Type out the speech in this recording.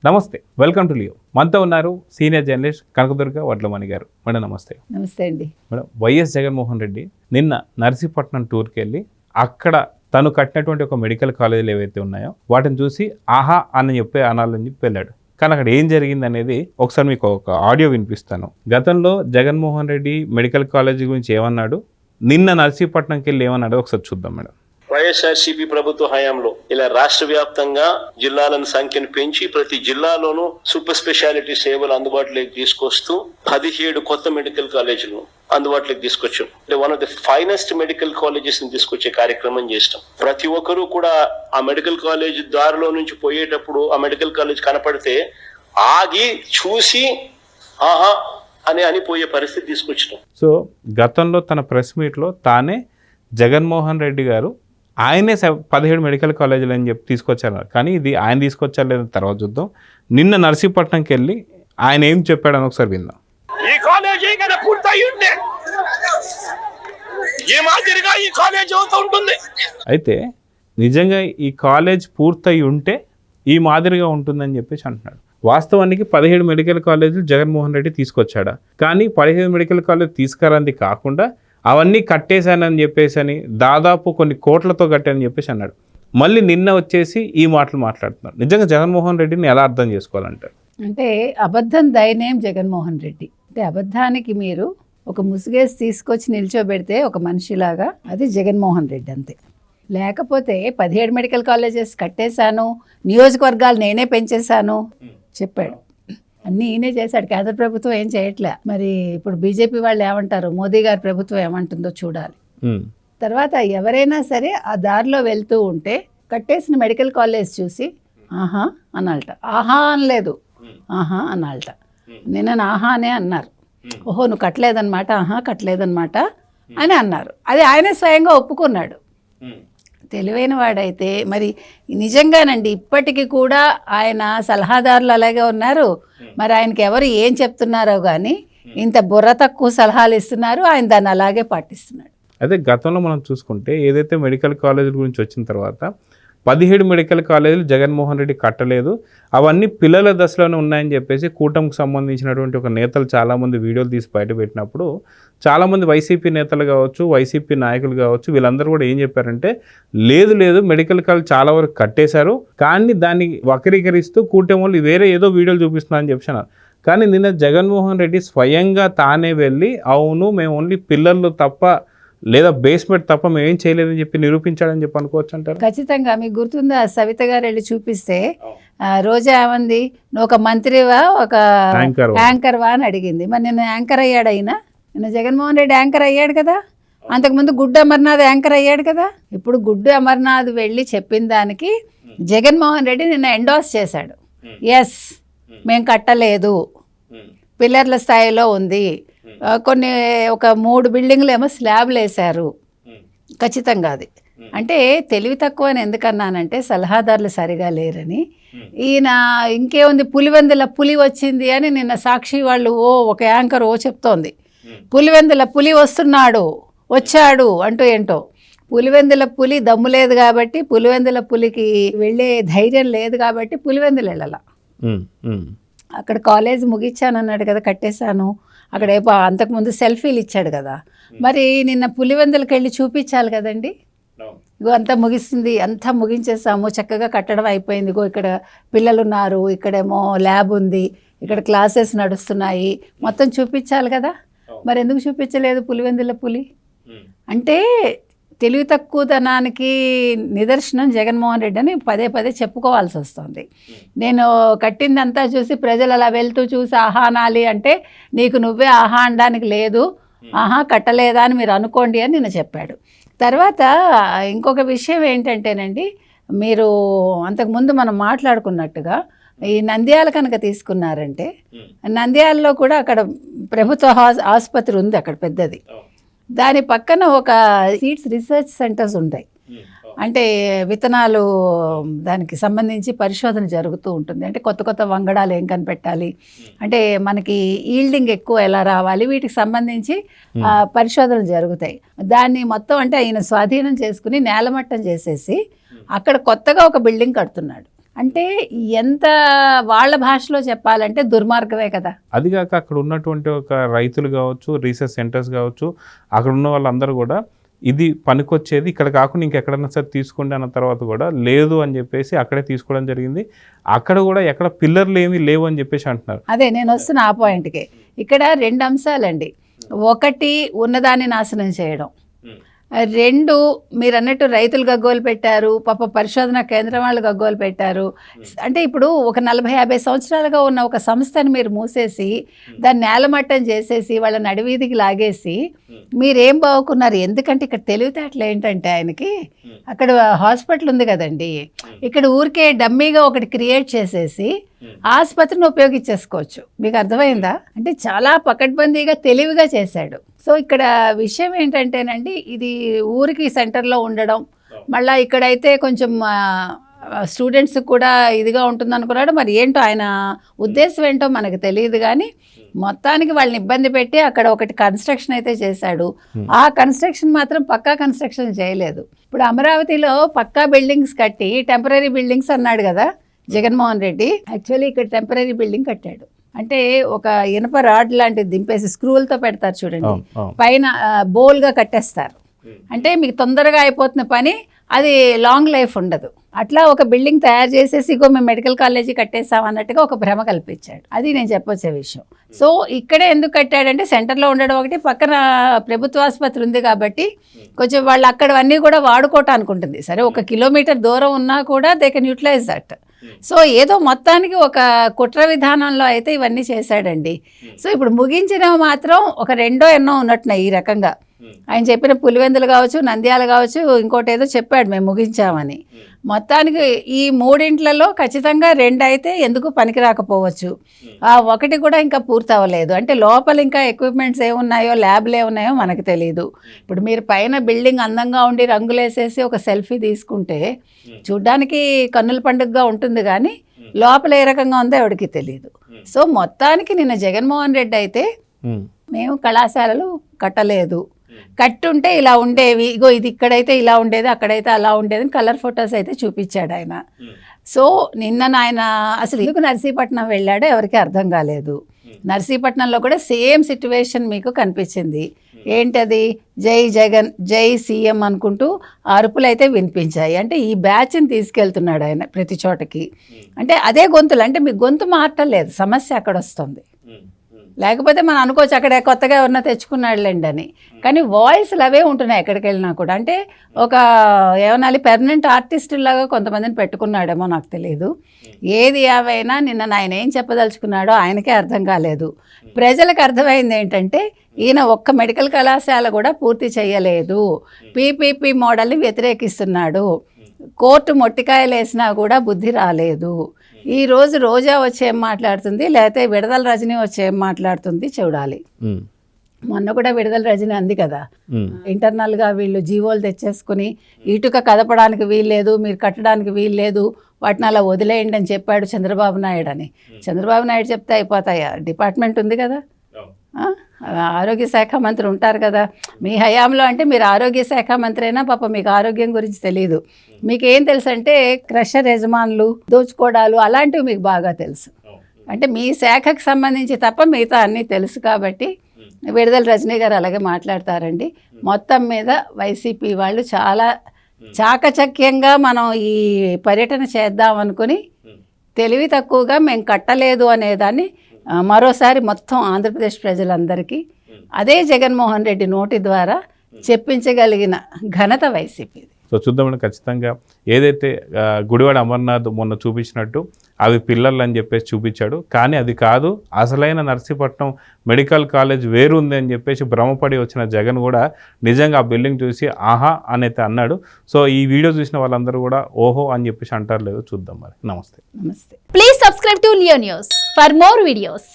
నమస్తే, welcome to Leo. మనతో ఉన్నారు సీనియర్ జర్నలిస్ట్ కనకదుర్గ వడ్లమణి గారు. మేడం నమస్తే. నమస్తే అండి. మేడం, వైఎస్ జగన్మోహన్ రెడ్డి నిన్న నర్సీపట్నం టూర్కి వెళ్ళి అక్కడ తను కట్టినటువంటి ఒక మెడికల్ కాలేజీలు ఏవైతే ఉన్నాయో వాటిని చూసి ఆహా అని చెప్పి అనాలని చెప్పి వెళ్ళాడు. కానీ అక్కడ ఏం జరిగింది అనేది ఒకసారి మీకు ఒక ఆడియో వినిపిస్తాను. గతంలో జగన్మోహన్ రెడ్డి మెడికల్ కాలేజీ గురించి ఏమన్నాడు, నిన్న నర్సీపట్నంకి వెళ్ళి ఏమన్నాడు ఒకసారి చూద్దాం మేడం. వైఎస్ఆర్సీపీ ప్రభుత్వ హయాంలో ఇలా రాష్ట్ర వ్యాప్తంగా జిల్లాలను సంఖ్యను పెంచి ప్రతి జిల్లాలోనూ సూపర్ స్పెషాలిటీ సేవలు అందుబాటులోకి తీసుకొస్తూ 17 కొత్త మెడికల్ కాలేజీలను అందుబాటులోకి తీసుకొచ్చాం. అంటే one of the finest medical colleges ని తీసుకొచ్చే కార్యక్రమం చేస్తాం. ప్రతి ఒక్కరూ కూడా ఆ మెడికల్ కాలేజ్ దారిలో నుంచి పోయేటప్పుడు ఆ మెడికల్ కాలేజ్ కనపడితే ఆగి చూసి ఆహా అని పోయే పరిస్థితి తీసుకొచ్చినాం. సో గతంలో తన ప్రెస్ మీట్లో తానే జగన్మోహన్ రెడ్డి గారు ఆయనే 17 మెడికల్ కాలేజీలు అని చెప్పి తీసుకొచ్చారు. కానీ ఇది ఆయన తీసుకొచ్చారు లేదని తర్వాత చూద్దాం. నిన్న నర్సీపట్నంకి వెళ్ళి ఆయన ఏం చెప్పాడని ఒకసారి విందాం. ఈ కాలేజీ పూర్తయి ఉంటే ఏ మాదిరిగా ఈ కాలేజ్ అవుతూ ఉంటుంది. అయితే నిజంగా ఈ కాలేజ్ పూర్తయి ఉంటే ఈ మాదిరిగా ఉంటుందని చెప్పేసి అంటున్నాడు. వాస్తవానికి 17 మెడికల్ కాలేజీలు జగన్మోహన్ రెడ్డి తీసుకొచ్చాడా? కానీ 17 మెడికల్ కాలేజ్ తీసుకురంది కాకుండా అవన్నీ కట్టేశానని చెప్పేసి అని దాదాపు కొన్ని కోట్లతో కట్టానని చెప్పేసి అన్నాడు. మళ్ళీ నిన్న వచ్చేసి ఈ మాటలు మాట్లాడుతున్నారు. నిజంగా జగన్మోహన్ రెడ్డిని ఎలా అర్థం చేసుకోవాలంటారు? అంటే అబద్ధం దయనేం జగన్మోహన్ రెడ్డి. అంటే అబద్ధానికి మీరు ఒక ముసుగేసి తీసుకొచ్చి నిల్చోబెడితే ఒక మనిషిలాగా అది జగన్మోహన్ రెడ్డి అంతే. లేకపోతే 17 మెడికల్ కాలేజెస్ కట్టేశాను, నియోజకవర్గాలు నేనే పెంచేశాను చెప్పాడు. అన్నీ ఈయనే చేశాడు. కేంద్ర ప్రభుత్వం ఏం చేయట్లే. మరి ఇప్పుడు బీజేపీ వాళ్ళు ఏమంటారు, మోదీ గారి ప్రభుత్వం ఏమంటుందో చూడాలి. తర్వాత ఎవరైనా సరే ఆ దారిలో వెళ్తూ ఉంటే కట్టేసిన మెడికల్ కాలేజ్ చూసి ఆహా అనాలట. ఆహా అనలేదు, ఆహా అనాలట. నిన్న ఆహా అనే అన్నారు. ఓహో నువ్వు కట్టలేదన్నమాట, ఆహా కట్టలేదన్నమాట అని అన్నారు. అది ఆయనే స్వయంగా ఒప్పుకున్నాడు. తెలివైన వాడైతే మరి నిజంగానండి ఇప్పటికీ కూడా ఆయన సలహాదారులు అలాగే ఉన్నారు. మరి ఆయనకి ఎవరు ఏం చెప్తున్నారో కానీ ఇంత బుర్ర తక్కువ సలహాలు ఇస్తున్నారు, ఆయన దాన్ని అలాగే పాటిస్తున్నాడు. అదే గతంలో మనం చూసుకుంటే ఏదైతే మెడికల్ కాలేజీల గురించి వచ్చిన తర్వాత 17 మెడికల్ కాలేజీలు జగన్మోహన్ రెడ్డి కట్టలేదు, అవన్నీ పిల్లల దశలోనే ఉన్నాయని చెప్పేసి కూటమికి సంబంధించినటువంటి ఒక నేతలు చాలామంది వీడియోలు తీసి బయటపెట్టినప్పుడు చాలామంది వైసీపీ నేతలు కావచ్చు, వైసీపీ నాయకులు కావచ్చు, వీళ్ళందరూ కూడా ఏం చెప్పారంటే లేదు మెడికల్ కాలేజ్ చాలా వరకు కట్టేశారు, కానీ దాన్ని వక్రీకరిస్తూ కూటమి వాళ్ళు వేరే ఏదో వీడియోలు చూపిస్తున్నారని చెప్పారు. కానీ నిన్న జగన్మోహన్ రెడ్డి స్వయంగా తానే వెళ్ళి అవును మేము ఓన్లీ పిల్లలు తప్ప లేదా బేస్మెంట్ తప్ప మేమేం చేయలేదని చెప్పి నిరూపించాడని చెప్పి అనుకోవచ్చు అంటారు. ఖచ్చితంగా మీకు గుర్తుందా, సవిత గారు వెళ్ళి చూపిస్తే రోజా ఏమంది, నువ్వు ఒక మంత్రివా ఒక యాంకర్వా అని అడిగింది. మరి నిన్న యాంకర్ అయ్యాడు అయినా, నిన్న జగన్మోహన్ రెడ్డి యాంకర్ అయ్యాడు కదా. అంతకుముందు గుడ్డు అమర్నాథ్ యాంకర్ అయ్యాడు కదా. ఇప్పుడు గుడ్డు అమర్నాథ్ వెళ్ళి చెప్పిన దానికి జగన్మోహన్ రెడ్డి నిన్న ఎండోర్స్ చేశాడు. ఎస్ మేము కట్టలేదు, పిల్లర్ల స్థాయిలో ఉంది, కొన్ని ఒక 3 బిల్డింగ్లు ఏమో స్లాబ్లు వేశారు. ఖచ్చితంగా అది అంటే తెలివి తక్కువ అని ఎందుకన్నానంటే సలహాదారులు సరిగా లేరని. ఈయన ఇంకేముంది, పులివెందుల పులి వచ్చింది అని నిన్న సాక్షి వాళ్ళు ఒక యాంకర్ చెప్తోంది. పులివెందుల పులి వచ్చాడు అంటూ ఏంటో. పులివెందుల పులి దమ్ము లేదు కాబట్టి, పులివెందుల పులికి వెళ్ళే ధైర్యం లేదు కాబట్టి పులివెందులు వెళ్ళాల. అక్కడ కాలేజ్ ముగించానన్నాడు కదా, కట్టేశాను. అక్కడ అంతకుముందు సెల్ఫీలు ఇచ్చాడు కదా. మరి నిన్న పులివెందులకు వెళ్ళి చూపించాలి కదండి. ఇగో అంతా ముగిసింది, అంతా ముగించేసాము, చక్కగా కట్టడం అయిపోయింది, ఇగో ఇక్కడ పిల్లలు ఉన్నారు, ఇక్కడేమో ల్యాబ్ ఉంది, ఇక్కడ క్లాసెస్ నడుస్తున్నాయి, మొత్తం చూపించాలి కదా. మరి ఎందుకు చూపించలేదు పులివెందుల పులి? అంటే తెలివి తక్కువదనానికి నిదర్శనం జగన్మోహన్ రెడ్డి అని పదే చెప్పుకోవాల్సి వస్తుంది. నేను కట్టిందంతా చూసి ప్రజలు అలా వెళ్తూ చూసి ఆహా అనాలి అంటే నీకు నువ్వే ఆహా అనడానికి లేదు, ఆహా కట్టలేదా అని మీరు అనుకోండి అని నేను చెప్పాడు. తర్వాత ఇంకొక విషయం ఏంటంటేనండి, మీరు అంతకుముందు మనం మాట్లాడుకున్నట్టుగా ఈ నంద్యాల కనుక తీసుకున్నారంటే నంద్యాలలో కూడా అక్కడ ప్రభుత్వ ఆసుపత్రి ఉంది అక్కడ పెద్దది. దాని పక్కన ఒక సీడ్స్ రీసెర్చ్ సెంటర్స్ ఉంటాయి. అంటే విత్తనాలు దానికి సంబంధించి పరిశోధన జరుగుతూ ఉంటుంది. అంటే కొత్త వంగడాలు ఏం కనిపెట్టాలి, అంటే మనకి ఈల్డింగ్ ఎక్కువ ఎలా రావాలి, వీటికి సంబంధించి పరిశోధనలు జరుగుతాయి. దాన్ని మొత్తం అంటే ఆయన స్వాధీనం చేసుకుని నేలమట్టం చేసేసి అక్కడ కొత్తగా ఒక బిల్డింగ్ కడుతున్నాడు. అంటే ఎంత వాళ్ళ భాషలో చెప్పాలంటే దుర్మార్గమే కదా. అదిగాక అక్కడ ఉన్నటువంటి ఒక రైతులు కావచ్చు, రీసెర్చ్ సెంటర్స్ కావచ్చు, అక్కడ ఉన్న వాళ్ళందరూ కూడా ఇది పనికొచ్చేది ఇక్కడ కాకుండా ఇంకెక్కడన్నా సరే తీసుకోండి అన్న తర్వాత కూడా లేదు అని చెప్పేసి అక్కడే తీసుకోవడం జరిగింది. అక్కడ కూడా ఎక్కడ పిల్లర్లు ఏమీ లేవు అని చెప్పేసి అంటున్నారు. అదే నేను వస్తున్న ఆ పాయింట్కి. ఇక్కడ 2 అంశాలండి. ఒకటి ఉన్నదాన్ని నాశనం చేయడం, 2 మీరు అన్నట్టు రైతులు గగ్గోలు పెట్టారు, పాప పరిశోధన కేంద్రం వాళ్ళు గగ్గోలు పెట్టారు. అంటే ఇప్పుడు ఒక 40-50 సంవత్సరాలుగా ఉన్న ఒక సంస్థని మీరు మూసేసి దాన్ని నేలమట్టం చేసేసి వాళ్ళని అడవీదికి లాగేసి మీరేం బాగుకున్నారు? ఎందుకంటే ఇక్కడ తెలివితేటలు ఏంటంటే ఆయనకి అక్కడ హాస్పిటల్ ఉంది కదండి, ఇక్కడ ఊరికే డమ్మీగా ఒకటి క్రియేట్ చేసేసి ఆసుపత్రిని ఉపయోగించేసుకోవచ్చు. మీకు అర్థమైందా? అంటే చాలా పకడ్బందీగా తెలివిగా చేశాడు. సో ఇక్కడ విషయం ఏంటంటేనండి, ఇది ఊరికి సెంటర్లో ఉండడం, మళ్ళీ ఇక్కడైతే కొంచెం స్టూడెంట్స్ కూడా ఇదిగా ఉంటుంది అనుకున్నాడు. మరి ఏంటో ఆయన ఉద్దేశం ఏంటో మనకు తెలియదు, కానీ మొత్తానికి వాళ్ళని ఇబ్బంది పెట్టి అక్కడ ఒకటి కన్స్ట్రక్షన్ అయితే చేశాడు. ఆ కన్స్ట్రక్షన్ మాత్రం పక్కా కన్స్ట్రక్షన్ చేయలేదు. ఇప్పుడు అమరావతిలో పక్కా బిల్డింగ్స్ కట్టి టెంపరీ బిల్డింగ్స్ అన్నాడు కదా జగన్మోహన్ రెడ్డి. యాక్చువల్లీ ఇక్కడ టెంపరీ బిల్డింగ్ కట్టాడు. అంటే ఒక ఇనప రాడ్ లాంటిది దింపేసి స్క్రూలతో పెడతారు చూడండి, పైన బోల్గా కట్టేస్తారు. అంటే మీకు తొందరగా అయిపోతున్న పని, అది లాంగ్ లైఫ్ ఉండదు. అట్లా ఒక బిల్డింగ్ తయారు చేసేసి ఇగో మేము మెడికల్ కాలేజీ కట్టేస్తాం అన్నట్టుగా ఒక భ్రమ కల్పించాడు. అది నేను చెప్పొచ్చే విషయం. సో ఇక్కడే ఎందుకు కట్టాడంటే సెంటర్లో ఉండడం ఒకటి, పక్కన ప్రభుత్వ ఆసుపత్రి ఉంది కాబట్టి కొంచెం వాళ్ళు అక్కడ అన్నీ కూడా వాడుకోవటానికి ఉంటుంది. సరే 1 కిలోమీటర్ దూరం ఉన్నా కూడా they can utilise that. So ఏదో మొత్తానికి ఒక కుట్ర విధానంలో అయితే ఇవన్నీ చేశాడండి. సో ఇప్పుడు ముగించిన మాత్రం ఒక 2 ఎన్నో ఉన్నట్టున్నాయి ఈ రకంగా. ఆయన చెప్పిన పులివెందులు కావచ్చు, నంద్యాల కావచ్చు, ఇంకోటి ఏదో చెప్పాడు మేము ముగించామని. మొత్తానికి ఈ 3 ఖచ్చితంగా 2 అయితే ఎందుకు పనికి రాకపోవచ్చు. ఆ 1 కూడా ఇంకా పూర్తి అవ్వలేదు. అంటే లోపల ఇంకా ఎక్విప్మెంట్స్ ఏమున్నాయో, ల్యాబ్లు ఏమున్నాయో మనకు తెలియదు. ఇప్పుడు మీరు పైన బిల్డింగ్ అందంగా ఉండి రంగులేసేసి ఒక సెల్ఫీ తీసుకుంటే చూడ్డానికి కన్నుల పండుగగా ఉంటుంది, కానీ లోపల ఏ రకంగా ఉందో ఎవరికి తెలియదు. సో మొత్తానికి నిన్న జగన్మోహన్ రెడ్డి అయితే మేము కళాశాలలు కట్టలేదు, కట్టుంటే ఇలా ఉండేవి, ఇగో ఇది ఇక్కడైతే ఇలా ఉండేది, అక్కడైతే అలా ఉండేది అని కలర్ ఫొటోస్ అయితే చూపించాడు ఆయన. సో నిన్న ఆయన అసలు ఎందుకు నర్సీపట్నం వెళ్ళాడో ఎవరికి అర్థం కాలేదు. నర్సీపట్నంలో కూడా సేమ్ సిట్యువేషన్ మీకు కనిపించింది. ఏంటది? జై జగన్, జై సీఎం అనుకుంటూ అరుపులు అయితే వినిపించాయి. అంటే ఈ బ్యాచ్ని తీసుకెళ్తున్నాడు ఆయన ప్రతి చోటకి. అంటే అదే గొంతులు, అంటే మీ గొంతు మార్చలేదు, సమస్య అక్కడ వస్తుంది. లేకపోతే మనం అనుకోవచ్చు అక్కడ కొత్తగా ఎవరన్నా తెచ్చుకున్నాడులేండి అని, కానీ వాయిస్లు అవే ఉంటున్నాయి ఎక్కడికి వెళ్ళినా కూడా. అంటే ఒక ఏమనాలి, పెర్మనెంట్ ఆర్టిస్టులాగా కొంతమందిని పెట్టుకున్నాడేమో నాకు తెలియదు. ఏది ఏవైనా నిన్న ఆయన ఏం చెప్పదలుచుకున్నాడో ఆయనకే అర్థం కాలేదు. ప్రజలకు అర్థమైంది ఏంటంటే ఈయన ఒక్క మెడికల్ కళాశాల కూడా పూర్తి చేయలేదు, పీపీపీ మోడల్ని వ్యతిరేకిస్తున్నాడు, కోర్టు మొట్టికాయలు వేసినా కూడా బుద్ధి రాలేదు. ఈరోజు రోజా వచ్చి ఏం మాట్లాడుతుంది, లేకపోతే విడుదల రజని వచ్చి ఏం మాట్లాడుతుంది చూడాలి. మొన్న కూడా విడుదల రజని అంది కదా, ఇంటర్నల్గా వీళ్ళు జీవోలు తెచ్చేసుకుని ఇటుక కదపడానికి వీల్లేదు, మీరు కట్టడానికి వీల్లేదు, వాటిని అలా వదిలేయండి అని చెప్పాడు చంద్రబాబు నాయుడు అని. చంద్రబాబు నాయుడు చెప్తే అయిపోతాయా? డిపార్ట్మెంట్ ఉంది కదా, ఆరోగ్య శాఖ మంత్రి ఉంటారు కదా మీ హయాంలో. అంటే మీరు ఆరోగ్య శాఖ మంత్రి అయినా పాప మీకు ఆరోగ్యం గురించి తెలియదు. మీకు ఏం తెలుసు అంటే క్రషర్ యజమానులు, దోచుకోవడాలు అలాంటివి మీకు బాగా తెలుసు. అంటే మీ శాఖకు సంబంధించి తప్ప మిగతా అన్నీ తెలుసు కాబట్టి విడుదల రజనీ గారు అలాగే మాట్లాడతారండి. మొత్తం మీద వైసీపీ వాళ్ళు చాలా చాకచక్యంగా మనం ఈ పర్యటన చేద్దాం అనుకుని తెలివి తక్కువగా మేము కట్టలేదు అనేదాన్ని మరోసారి మొత్తం ఆంధ్రప్రదేశ్ ప్రజలందరికీ అదే జగన్మోహన్ రెడ్డి నోటి ద్వారా చెప్పించగలిగిన ఘనత వైసీపీ. సో చూద్దామండి, ఖచ్చితంగా ఏదైతే గుడివాడ అమర్నాథ్ మొన్న చూపించినట్టు అవి పిల్లలు అని చెప్పేసి చూపించాడు, కానీ అది కాదు, అసలైన నర్సీపట్నం మెడికల్ కాలేజ్ వేరుంది అని చెప్పేసి భ్రమపడి వచ్చిన జగన్ కూడా నిజంగా ఆ బిల్డింగ్ చూసి ఆహా అనేది అన్నాడు. సో ఈ వీడియో చూసిన వాళ్ళందరూ కూడా ఓహో అని చెప్పేసి అంటారు, లేదు చూద్దాం మరి. నమస్తే. నమస్తే. Please subscribe to Leo news for more videos.